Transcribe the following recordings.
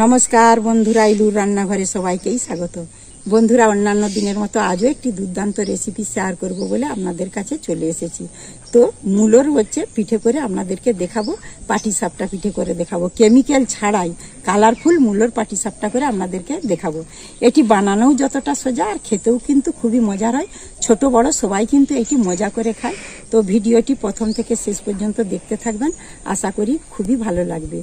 নমস্কার বন্ধুরা, ইলুর রান্নাঘরে সবাইকেই স্বাগত। বন্ধুরা, অন্যান্য দিনের মতো আজও একটি দুর্দান্ত রেসিপি শেয়ার করব বলে আপনাদের কাছে চলে এসেছি। তো মূলোর পিঠে করে আপনাদেরকে দেখাবো, পাটিসাপটা পিঠে করে দেখাবো, কেমিক্যাল ছাড়াই কালারফুল মূলোর পাটিসাপটা করে আপনাদেরকে দেখাবো। এটি বানানোও যতটা সোজা আর খেতেও কিন্তু খুবই মজার হয়। ছোট বড় সবাই কিন্তু এটি মজা করে খায়। তো ভিডিওটি প্রথম থেকে শেষ পর্যন্ত দেখতে থাকবেন, আশা করি খুবই ভালো লাগবে।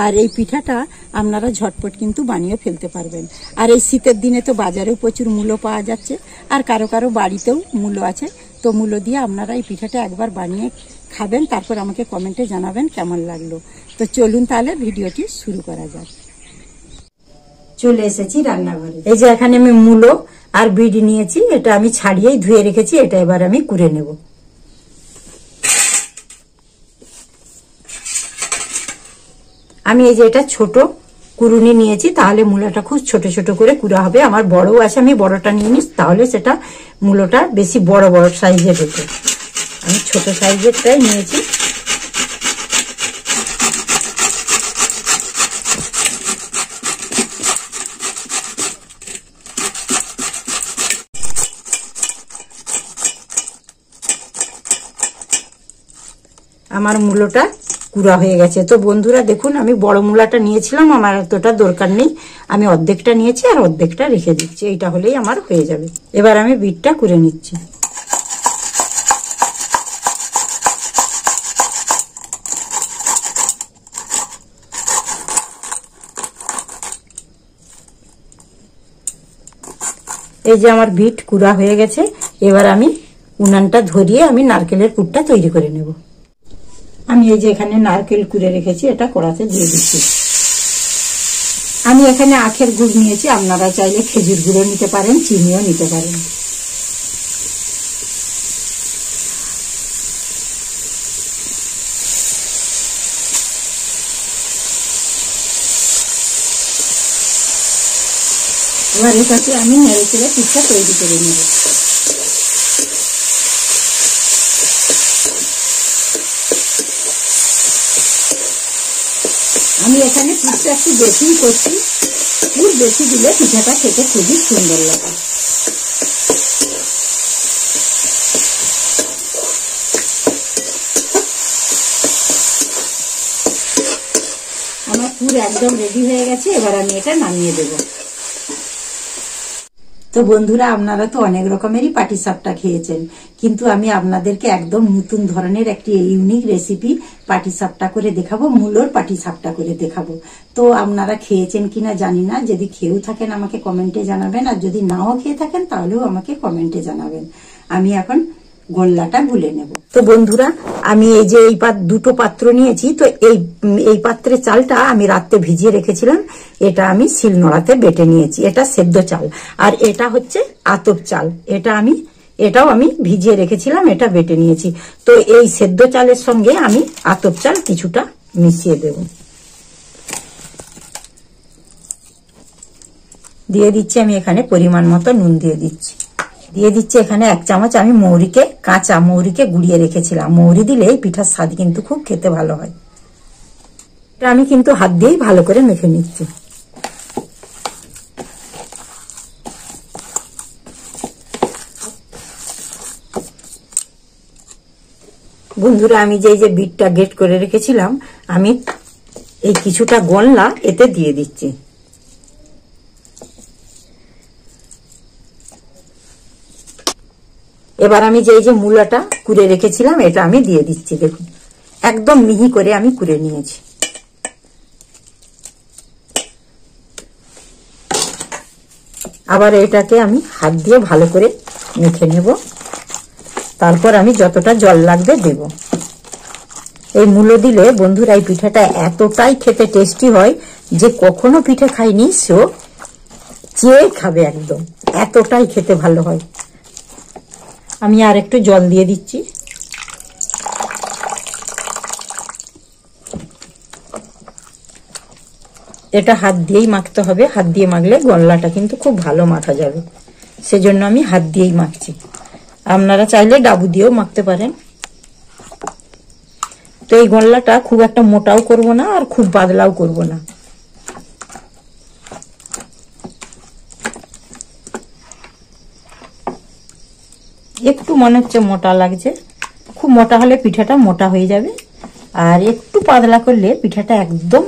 আর এই পিঠাটা আপনারা ঝটপট কিন্তু বানিয়ে ফেলতে পারবেন। আর এই শীতের দিনে তো বাজারেও প্রচুর মূলো পাওয়া যাচ্ছে, আর কারো কারো বাড়িতেও মূলো আছে। তো মূলো দিয়ে আপনারা এই পিঠাটা একবার বানিয়ে খাবেন, তারপর আমাকে কমেন্টে জানাবেন কেমন লাগলো। তো চলুন তাহলে ভিডিওটি শুরু করা যাক। চলে এসেছি রান্নাঘরে। এই যে এখানে আমি মূলো আর বিট নিয়েছি, এটা আমি ছাড়িয়েই ধুয়ে রেখেছি। এটা এবার আমি কুড়ে নেব। আমি এই যে এটা ছোট কুড়ুনি নিয়েছি, তাহলে মূলাটা খুব ছোট ছোট করে কুড়া হবে। আমার বড়ও আছে, আমি বড়টা নিয়ে নিস, তাহলে সেটা মূলোটা বেশি বড় বড় সাইজের হতো। আমি ছোট সাইজেরটাই নিয়েছি। আমার মূলোটা কুড়া হয়ে গেছে। তো বন্ধুরা দেখুন, আমি বড় মূলাটা নিয়েছিলাম, আমার এতটা দরকার নেই, আমি অর্ধেকটা নিয়েছি আর অর্ধেকটা রেখে দিচ্ছি। এইটা হলেই আমার হয়ে যাবে। এবার আমি বিটটা কুড়ে নিচ্ছি। এই যে আমার বিট কুড়া হয়ে গেছে। এবার আমি উনানটা ধরিয়ে আমি নারকেলের পুরটা তৈরি করে নেব। আমি এই যে এখানে নারকেল কুড়ে রেখেছি, এটা কড়াতে দিয়ে দিচ্ছি। আমি এখানে আখের গুড় নিয়েছি, আপনারা চাইলে খেজুর গুঁড়ো নিতে পারেন, চিনিও নিতে পারেন। এবার এটাকে আমি নেড়ে চেড়ে পিঠা তৈরি করে নেব। আমি এখানে পিঠটা একটু বেশি করছি, খুব বেশি দিলে পিঠাটা খেতে খুবই সুন্দর লাগে। আমার পুর একদম রেডি হয়ে গেছে। এবার আমি এটা নামিয়ে দেব। তো বন্ধুরা, আপনারা তো অনেক রকমেরই পাটিসাপটা খেয়েছেন, কিন্তু আমি আপনাদেরকে একদম নতুন ধরনের একটি ইউনিক রেসিপি পাটিসাপটা করে দেখাবো, মূলোর পাটিসাপটা করে দেখাবো। তো আপনারা খেয়েছেন কিনা জানি না, যদি খেয়েও থাকেন আমাকে কমেন্টে জানাবেন, আর যদি নাও খেয়ে থাকেন তাহলেও আমাকে কমেন্টে জানাবেন। আমি এখন গোল্লাটা গুলে নেব। তো বন্ধুরা, আমি এই যে এই দুটো পাত্র নিয়েছি। তো এই পাত্রের চালটা আমি রাতে ভিজিয়ে রেখেছিলাম, এটা আমি শিলনোড়াতে বেটে নিয়েছি। এটা সেদ্ধ চাল, আর এটা হচ্ছে আতপ চাল। এটাও আমি ভিজিয়ে রেখেছিলাম, এটা বেটে নিয়েছি। তো এই সেদ্ধ চালের সঙ্গে আমি আতপ চাল কিছুটা মিশিয়ে দেব। দিয়ে দিচ্ছি আমি এখানে পরিমাণ মতো নুন দিয়ে দিচ্ছি। দিয়ে দিচ্ছি এখানে 1 চামচ আমি কাঁচা মৌরিকে গুঁড়িয়ে রেখেছিলাম। মৌরি দিলে এই পিঠার স্বাদ কিন্তু খুব খেতে ভালো হয়। এটা আমি কিন্তু হাত দিয়েই ভালো করে মেখে নিচ্ছি। বন্ধুরা, আমি যে বিটটা গ্রেট করে রেখেছিলাম, আমি এই কিছুটা গোল্লা এতে দিয়ে দিচ্ছি। এবার আমি যে মূলাটা কুড়ে রেখেছিলাম, এটা আমি দিয়ে দিচ্ছি। দেখুন, একদম মিহি করে আমি কুড়ে নিয়েছি। আবার এটাকে আমি হাত দিয়ে ভালো করে মেখে নেব। তারপর আমি যতটা জল লাগবে দেব। এই মূলো দিলে বন্ধুরা এই পিঠাটা এতটাই খেতে টেস্টি হয় যে কখনো পিঠে খায়নি সেও চেয়ে খাবে, একদম এতটাই খেতে ভালো হয়। আমি আর একটু জল দিয়ে দিচ্ছি। এটা হাত দিয়েই মাখতে হবে, হাত দিয়ে মাখলে গোল্লাটা কিন্তু খুব ভালো মাখা যাবে, সেজন্য আমি হাত দিয়েই মাখছি। আপনারা চাইলে ডাবু দিয়েও মাখতে পারেন। তো এই গোল্লাটা খুব একটা মোটাও করব না আর খুব পাতলাও করব না, একটু মনে হচ্ছে মোটা লাগছে, খুব মোটা হলে পিঠাটা মোটা হয়ে যাবে, আর একটু পাতলা করলে পিঠাটা একদম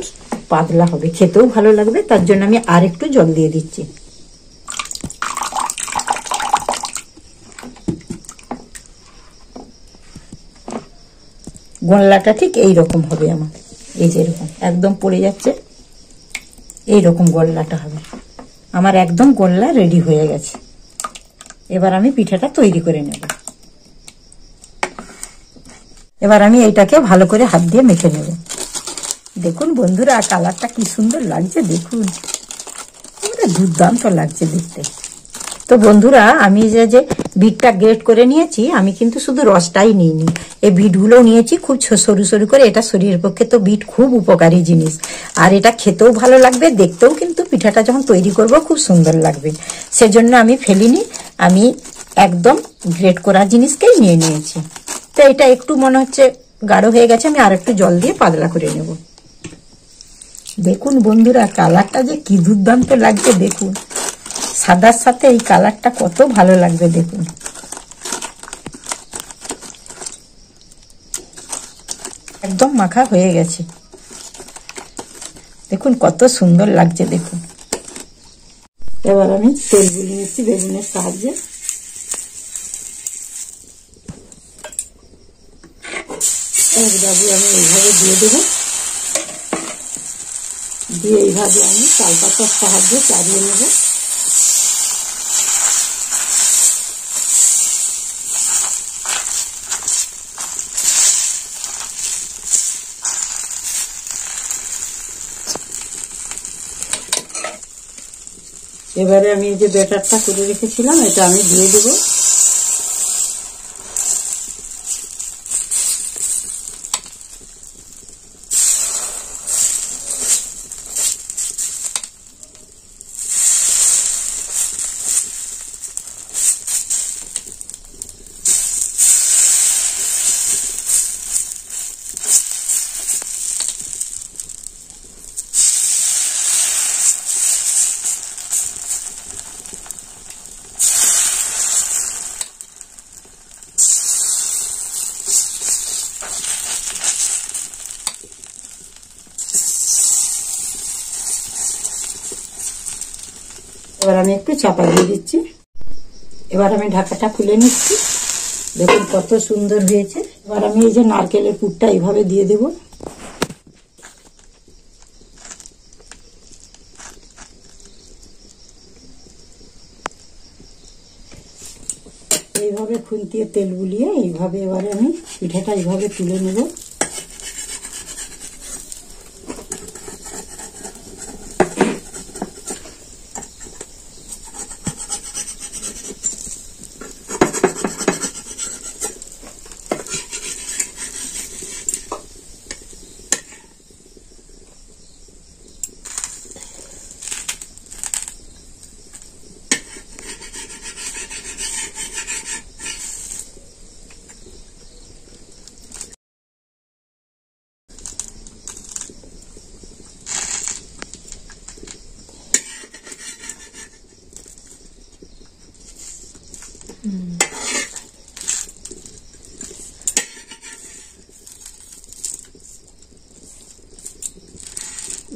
পাতলা হবে, খেতেও ভালো লাগবে। তার জন্য আমি আর একটু জল দিয়ে দিচ্ছি। গোল্লাটা ঠিক এই রকম হবে আমার, এই যে এরকম একদম পড়ে যাচ্ছে, এই রকম গোল্লাটা হবে আমার। একদম গোল্লা রেডি হয়ে গেছে। এবার আমি পিঠাটা তৈরি করে নেব। এবার আমি এইটাকে ভালো করে হাত দিয়ে মেখে নেব। দেখুন বন্ধুরা, কালারটা কি সুন্দর লাগছে দেখুন, দুর্দান্ত লাগছে দেখতে। তো বন্ধুরা, আমি যে বিটটা গ্রেট করে নিয়েছি, আমি কিন্তু শুধু রসটাই নিইনি, এই বিটগুলো নিয়েছি খুব সরু সরু করে। এটা শরীরের পক্ষে তো বিট খুব উপকারী জিনিস, আর এটা খেতেও ভালো লাগবে, দেখতেও কিন্তু পিঠাটা যখন তৈরি করব খুব সুন্দর লাগবে। সেজন্য আমি ফেলিনি, আমি একদম গ্রেট করা জিনিসকেই নিয়ে নিয়েছি। তো এটা একটু মনে হচ্ছে গাঢ় হয়ে গেছে, আমি আর একটু জল দিয়ে পাতলা করে নেব। দেখুন বন্ধুরা, কালারটা যে কি দুর্দান্ত লাগছে দেখুন, সাদার সাথে এই কালারটা কত ভালো লাগবে দেখুন। একদম মাখা হয়ে গেছে, দেখুন কত সুন্দর লাগছে দেখুন। এবার আমি তেল গুলি নিচ্ছি বেগুনের সাহায্যে। আমি এইভাবে দিয়ে দেবো, দিয়ে এইভাবে আমি চাল পাতার সাহায্যে চালিয়ে নেব। এবারে আমি এই যে ব্যাটারটা করে রেখেছিলাম, এটা আমি দিয়ে দেব। এবার আমি একটু চাপা দিয়ে দিচ্ছি। এবার আমি ঢাকাটা খুলে নিচ্ছি, দেখুন কত সুন্দর হয়েছে। এবার আমি এই যে নারকেলের পুরটা এইভাবে দিয়ে দেব। এইভাবে খুন্তিয়ে তেল বুলিয়ে এইভাবে এবারে আমি পিঠাটা এইভাবে তুলে নেব।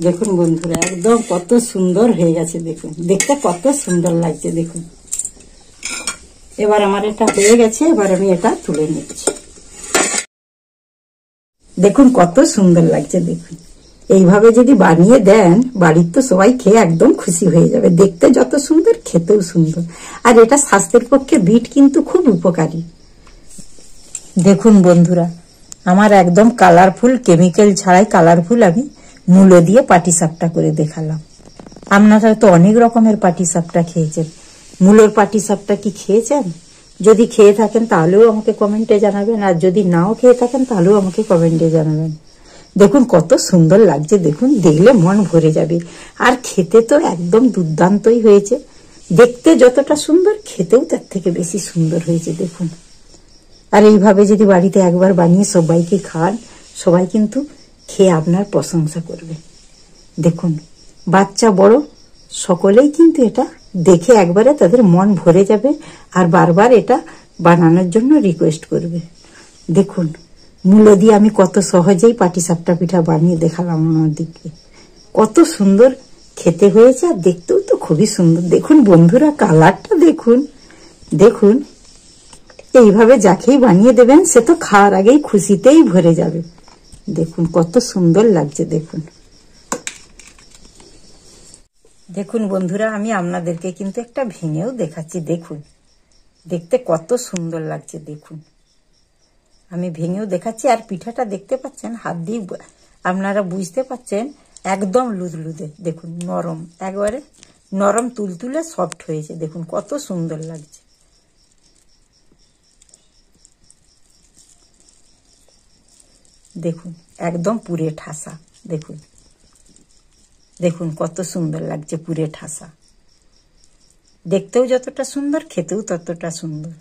দেখুন বন্ধুরা, একদম কত সুন্দর হয়ে গেছে দেখুন, দেখতে কত সুন্দর লাগছে দেখুন। এবার আমার এটা হয়ে গেছে, এবার আমি এটা তুলে নিচ্ছি। দেখুন কত সুন্দর লাগছে দেখুন। এইভাবে যদি বানিয়ে দেন, বাড়ির তো সবাই খেয়ে একদম খুশি হয়ে যাবে। দেখতে যত সুন্দর, খেতেও সুন্দর। আর এটা স্বাস্থ্যের পক্ষে বিট কিন্তু খুব উপকারী। দেখুন বন্ধুরা, আমার একদম কালারফুল, কেমিক্যাল ছাড়াই কালারফুল আমি মূলো দিয়ে পাটিসাপটা করে দেখালাম। আপনারা তো অনেক রকমের পাটিসাপটা খেয়েছেন, মূলোর পাটিসাপটা কি খেয়েছেন? যদি খেয়ে থাকেন তাহলেও আমাকে কমেন্টে জানাবেন, আর যদি নাও খেয়ে থাকেন তাহলেও আমাকে কমেন্টে জানাবেন। দেখুন কত সুন্দর লাগছে দেখুন, দেখলে মন ভরে যাবে। আর খেতে তো একদম দুর্দান্তই হয়েছে। দেখতে যতটা সুন্দর, খেতেও তার থেকে বেশি সুন্দর হয়েছে দেখুন। আর এইভাবে যদি বাড়িতে একবার বানিয়ে সবাইকে খান, সবাই কিন্তু খেয়ে আপনার প্রশংসা করবে। দেখুন, বাচ্চা বড় সকলেই কিন্তু এটা দেখে একবারে তাদের মন ভরে যাবে, আর বারবার এটা বানানোর জন্য রিকোয়েস্ট করবে। দেখুন মূলো দিয়ে আমি কত সহজেই পাটিসাপটা পিঠা বানিয়ে দেখালাম আমাদেরকে। কত সুন্দর খেতে হয়েছে আর দেখতেও তো খুবই সুন্দর। দেখুন বন্ধুরা কালারটা দেখুন, দেখুন এইভাবে যাকেই বানিয়ে দেবেন সে তো খাওয়ার আগেই খুশিতেই ভরে যাবে। দেখুন কত সুন্দর লাগছে। দেখুন দেখুন বন্ধুরা আমি আপনাদেরকে কিন্তু একটা ভেঙেও দেখাচ্ছি। দেখুন দেখতে কত সুন্দর লাগছে। দেখুন আমি ভেঙেও দেখাচ্ছি। আর পিঠাটা দেখতে পাচ্ছেন হাত দিয়ে আপনারা বুঝতে পাচ্ছেন একদম লুদলুদে। দেখুন নরম, একবারে নরম তুলতুলে সফট হয়েছে। দেখুন কত সুন্দর লাগছে। দেখুন একদম পুরে ঠাসা। দেখুন দেখুন কত সুন্দর লাগছে, পুরে ঠাসা। দেখতেও যতটা সুন্দর খেতেও ততটা সুন্দর।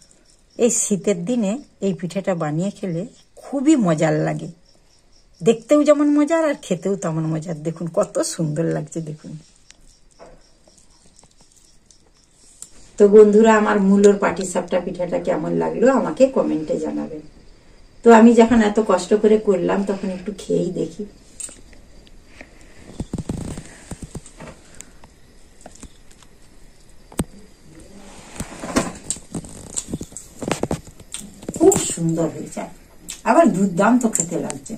এই শীতের দিনে এই পিঠাটা বানিয়ে খেলে খুবই মজার লাগে। দেখতেও যেমন মজার আর খেতেও তেমন মজার। দেখুন কত সুন্দর লাগছে। দেখুন তো বন্ধুরা আমার মূলোর পাটিসাপটা পিঠাটা কেমন লাগলো আমাকে কমেন্টে জানাবেন। তো আমি যখন এত কষ্ট করে করলাম তখন একটু খেয়েই দেখি। খুব সুন্দর হয়েছে, আবার দুর্দান্ত খেতে লাগছে।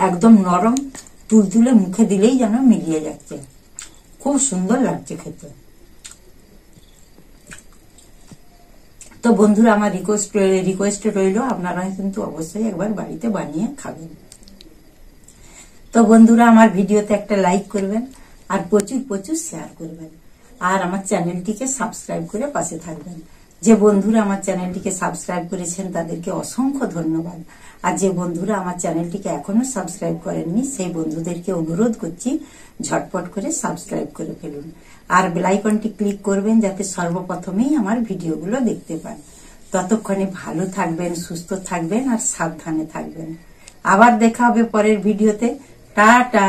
একদম নরম তুলতুলে, মুখে দিলেই যেন মিলিয়ে যাচ্ছে। খুব সুন্দর লাগছে খেতে। তো বন্ধুরা আমার রিকোয়েস্ট রইল আপনারা কিন্তু অবশ্যই একবার বাড়িতে বানিয়ে খাবেন। তো বন্ধুরা আমার ভিডিওতে একটা লাইক করবেন আর প্রচুর প্রচুর শেয়ার করবেন। আর আমার চ্যানেলটিকে সাবস্ক্রাইব করে পাশে থাকবেন। যে বন্ধুরা আমার চ্যানেলটিকে সাবস্ক্রাইব করেছেন তাদেরকে অসংখ্য ধন্যবাদ। আর যে বন্ধুরা আমার চ্যানেলটিকে এখনো সাবস্ক্রাইব করেননি সেই বন্ধুদেরকে অনুরোধ করছি ঝটপট করে সাবস্ক্রাইব করে ফেলুন। আর বেল আইকনটি ক্লিক করবেন যাতে সর্বপ্রথমেই আমার ভিডিওগুলো দেখতে পান। ততক্ষণে ভালো থাকবেন, সুস্থ থাকবেন আর সাবধানে থাকবেন। আবার দেখা হবে পরের ভিডিওতে। টাটা।